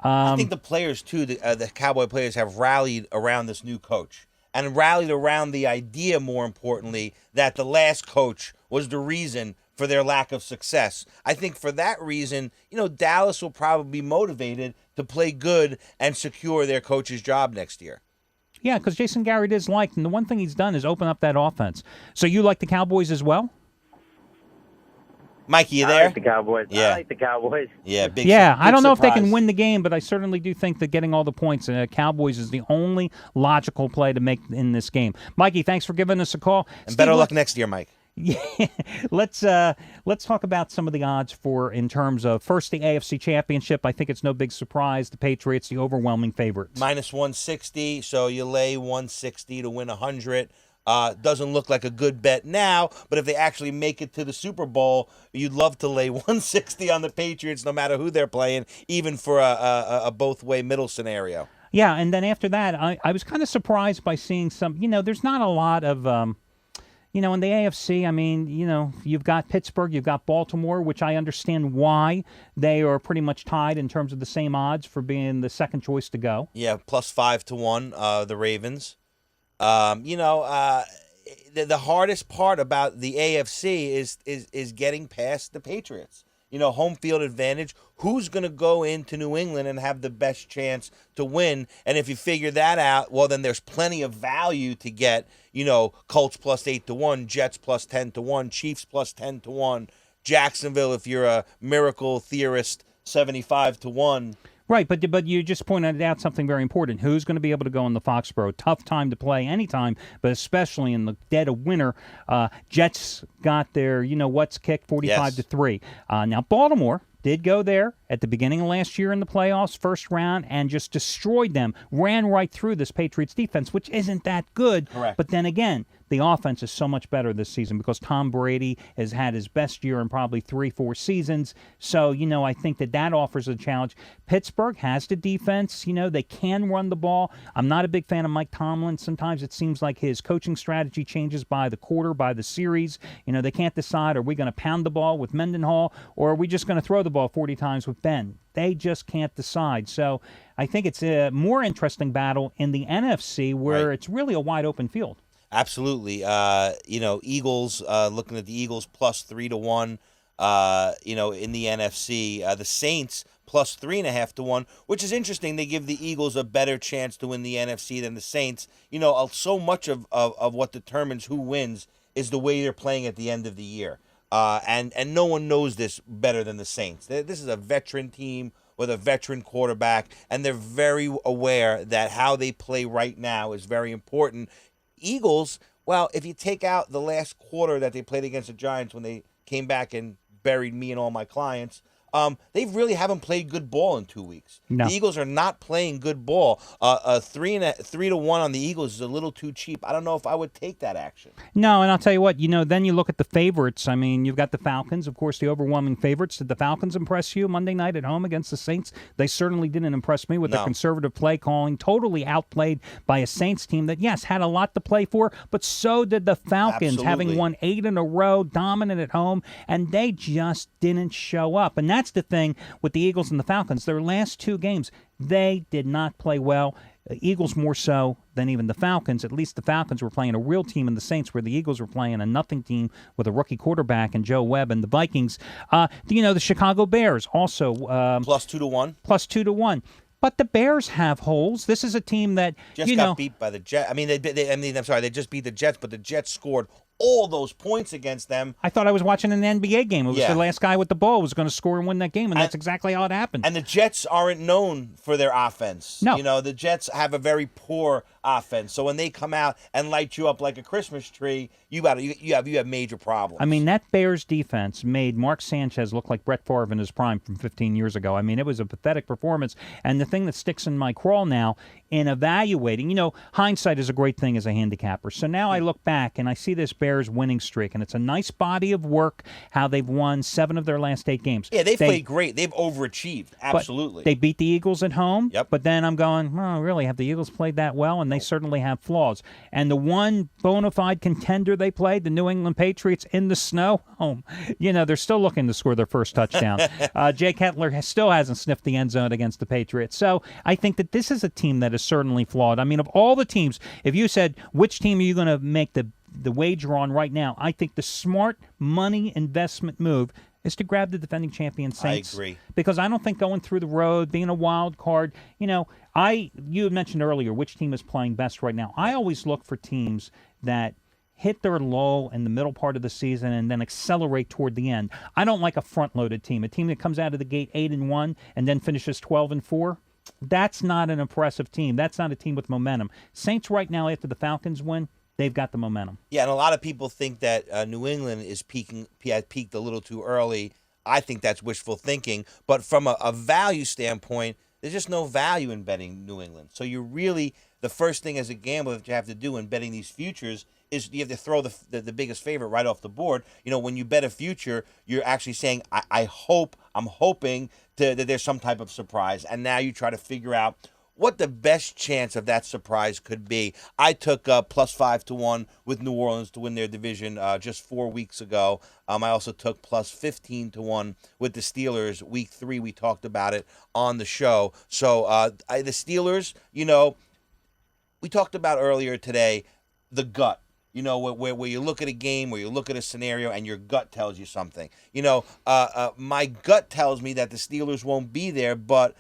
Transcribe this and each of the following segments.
I think the players, too, the Cowboy players have rallied around this new coach and rallied around the idea, more importantly, that the last coach was the reason for their lack of success. I think for that reason, Dallas will probably be motivated to play good and secure their coach's job next year. Yeah, because Jason Garrett is liked, and the one thing he's done is open up that offense. So you like the Cowboys as well? Mikey, you there? I like the Cowboys. Yeah. I like the Cowboys. Yeah, big I don't know if they surprise. can win the game, but I certainly do think that getting all the points, Cowboys is the only logical play to make in this game. Mikey, thanks for giving us a call. And Steve, better luck next year, Mike. Yeah, let's talk about some of the odds in terms of first the AFC Championship. I think it's no big surprise the Patriots, the overwhelming favorites. Minus 160, so you lay 160 to win 100. Doesn't look like a good bet now, but if they actually make it to the Super Bowl, you'd love to lay 160 on the Patriots, no matter who they're playing, even for a both-way middle scenario. Yeah, and then after that, I was kind of surprised by seeing some. There's not a lot of. In the AFC, I mean, you've got Pittsburgh, you've got Baltimore, which I understand why they are pretty much tied in terms of the same odds for being the second choice to go. Yeah, plus 5 to 1, the Ravens. The hardest part about the AFC is getting past the Patriots. Home field advantage. Who's going to go into New England and have the best chance to win? And if you figure that out, well, then there's plenty of value to get. Colts plus 8 to 1, Jets plus 10 to 1, Chiefs plus 10 to 1, Jacksonville, if you're a miracle theorist, 75 to 1. Right, but you just pointed out something very important. Who's going to be able to go in the Foxborough? Tough time to play anytime, but especially in the dead of winter. Jets got their, what's kicked 45 to 3. Now, Baltimore did go there at the beginning of last year in the playoffs, first round, and just destroyed them, ran right through this Patriots defense, which isn't that good. Correct. But then again, the offense is so much better this season because Tom Brady has had his best year in probably 3-4 seasons. So, I think that offers a challenge. Pittsburgh has the defense. They can run the ball. I'm not a big fan of Mike Tomlin. Sometimes it seems like his coaching strategy changes by the quarter, by the series. They can't decide, are we going to pound the ball with Mendenhall or are we just going to throw the ball 40 times with Ben? They just can't decide. So I think it's a more interesting battle in the NFC where It's really a wide open field. Absolutely. Eagles, looking at the Eagles plus 3 to 1, in the NFC. The Saints plus 3.5 to 1, which is interesting. They give the Eagles a better chance to win the NFC than the Saints. So much of what determines who wins is the way they're playing at the end of the year. And no one knows this better than the Saints. This is a veteran team with a veteran quarterback, and they're very aware that how they play right now is very important. Eagles, well, if you take out the last quarter that they played against the Giants when they came back and buried me and all my clients, they really haven't played good ball in 2 weeks. No. The Eagles are not playing good ball. 3 to 1 on the Eagles is a little too cheap. I don't know if I would take that action. No, and I'll tell you what, then you look at the favorites. I mean, you've got the Falcons, of course, the overwhelming favorites. Did the Falcons impress you Monday night at home against the Saints? They certainly didn't impress me with their conservative play calling, totally outplayed by a Saints team that, yes, had a lot to play for, but so did the Falcons, having won 8 in a row, dominant at home, and they just didn't show up. And that's the thing with the Eagles and the Falcons. Their last 2 games, they did not play well. The Eagles more so than even the Falcons. At least the Falcons were playing a real team, and the Saints, where the Eagles were playing a nothing team with a rookie quarterback and Joe Webb. And the Vikings, the Chicago Bears also plus 2 to 1. Plus 2 to 1. But the Bears have holes. This is a team that just got beat by the Jets. They just beat the Jets, but the Jets scored all those points against them. I thought I was watching an NBA game. It was the last guy with the ball was going to score and win that game, and that's exactly how it happened. And the Jets aren't known for their offense. No. The Jets have a very poor offense. So when they come out and light you up like a Christmas tree, you have major problems. I mean, that Bears defense made Mark Sanchez look like Brett Favre in his prime from 15 years ago. I mean, it was a pathetic performance. And the thing that sticks in my crawl now in evaluating, hindsight is a great thing as a handicapper. So now I look back and I see this Bears winning streak, and it's a nice body of work how they've won 7 of their last 8 games. Yeah, they've played great. They've overachieved. Absolutely. They beat the Eagles at home. Yep. But then I'm going, really, have the Eagles played that well? And they certainly have flaws. And the one bona fide contender they played, the New England Patriots, in the snow, they're still looking to score their first touchdown. Jay Kettler still hasn't sniffed the end zone against the Patriots. So I think that this is a team that is certainly flawed. I mean, of all the teams, if you said, which team are you going to make the wager on right now, I think the smart money investment move is to grab the defending champion Saints. I agree. Because I don't think going through the road, being a wild card, you had mentioned earlier which team is playing best right now. I always look for teams that hit their lull in the middle part of the season and then accelerate toward the end. I don't like a front-loaded team, a team that comes out of the gate 8-1 and then finishes 12-4. That's not an impressive team. That's not a team with momentum. Saints right now, after the Falcons win, they've got the momentum. Yeah, and a lot of people think that New England has peaked a little too early. I think that's wishful thinking. But from a value standpoint, there's just no value in betting New England. So the first thing as a gambler that you have to do in betting these futures is you have to throw the biggest favorite right off the board. When you bet a future, you're actually saying, I'm hoping that there's some type of surprise. And now you try to figure out what the best chance of that surprise could be. I took +5-1 with New Orleans to win their division just 4 weeks ago. I also took +15-1 with the Steelers. Week 3, we talked about it on the show. So the Steelers, we talked about earlier today, the gut. Where you look at a game, where you look at a scenario, and your gut tells you something. My gut tells me that the Steelers won't be there, but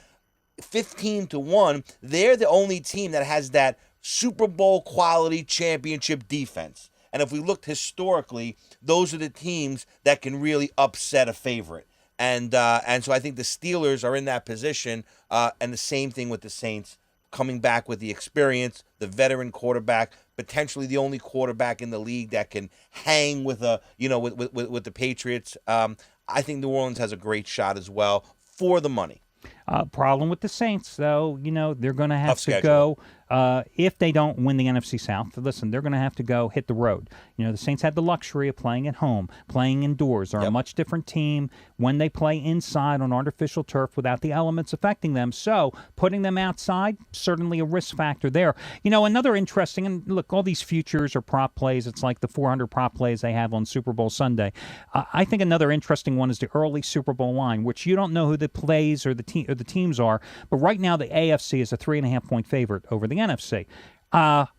15-1, they're the only team that has that Super Bowl quality championship defense. And if we looked historically, those are the teams that can really upset a favorite. And so I think the Steelers are in that position, and the same thing with the Saints, coming back with the experience, the veteran quarterback, potentially the only quarterback in the league that can hang with with the Patriots. I think New Orleans has a great shot as well for the money. Problem with the Saints, though, they're going to have to go, if they don't win the NFC South, listen, they're going to have to go hit the road. The Saints had the luxury of playing at home, playing indoors. They're a much different team when they play inside on artificial turf without the elements affecting them. So putting them outside, certainly a risk factor there. Another interesting, and look, all these futures or prop plays, it's like the 400 prop plays they have on Super Bowl Sunday. I think another interesting one is the early Super Bowl line, which you don't know who the plays or the teams are, but right now the AFC is a 3.5-point favorite over the NFC. How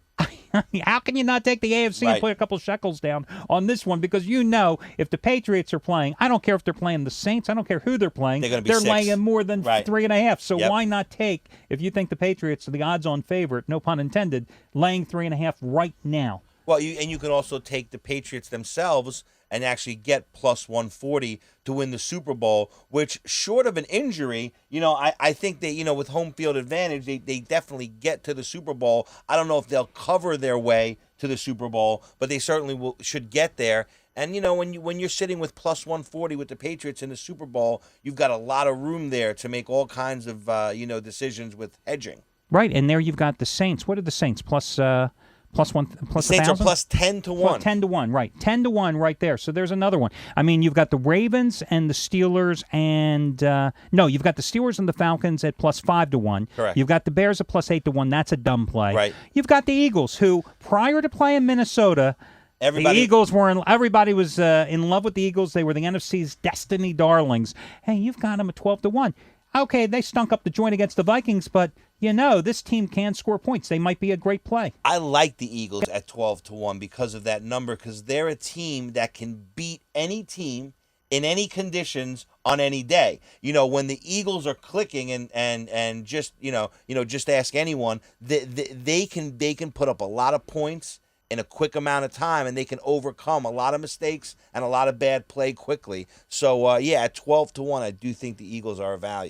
can you not take the AFC and put a couple shekels down on this one? Because if the Patriots are playing, I don't care if they're playing the Saints, I don't care who they're playing, they're laying more than 3.5. So why not take, if you think the Patriots are the odds-on favorite, no pun intended, laying 3.5 right now? Well, you can also take the Patriots themselves and actually get +140 to win the Super Bowl, which, short of an injury, I think they, with home field advantage, they definitely get to the Super Bowl. I don't know if they'll cover their way to the Super Bowl, but they certainly should get there. And, when you're sitting with +140 with the Patriots in the Super Bowl, you've got a lot of room there to make all kinds of, decisions with hedging. Right, and there you've got the Saints. What are the Saints? The Saints 1,000? Are +10-1. 10-1, right. 10-1 right there. So there's another one. I mean, you've got the Ravens and the Steelers you've got the Steelers and the Falcons at +5-1. Correct. You've got the Bears at +8-1. That's a dumb play. Right. You've got the Eagles, who, prior to playing Minnesota, everybody was in love with the Eagles. They were the NFC's destiny darlings. Hey, you've got them at 12-1. Okay, they stunk up the joint against the Vikings, but this team can score points. They might be a great play. I like the Eagles at 12-1 because of that number, because they're a team that can beat any team in any conditions on any day. When the Eagles are clicking and just just ask anyone, they can put up a lot of points in a quick amount of time, and they can overcome a lot of mistakes and a lot of bad play quickly. So at 12-1, I do think the Eagles are a value.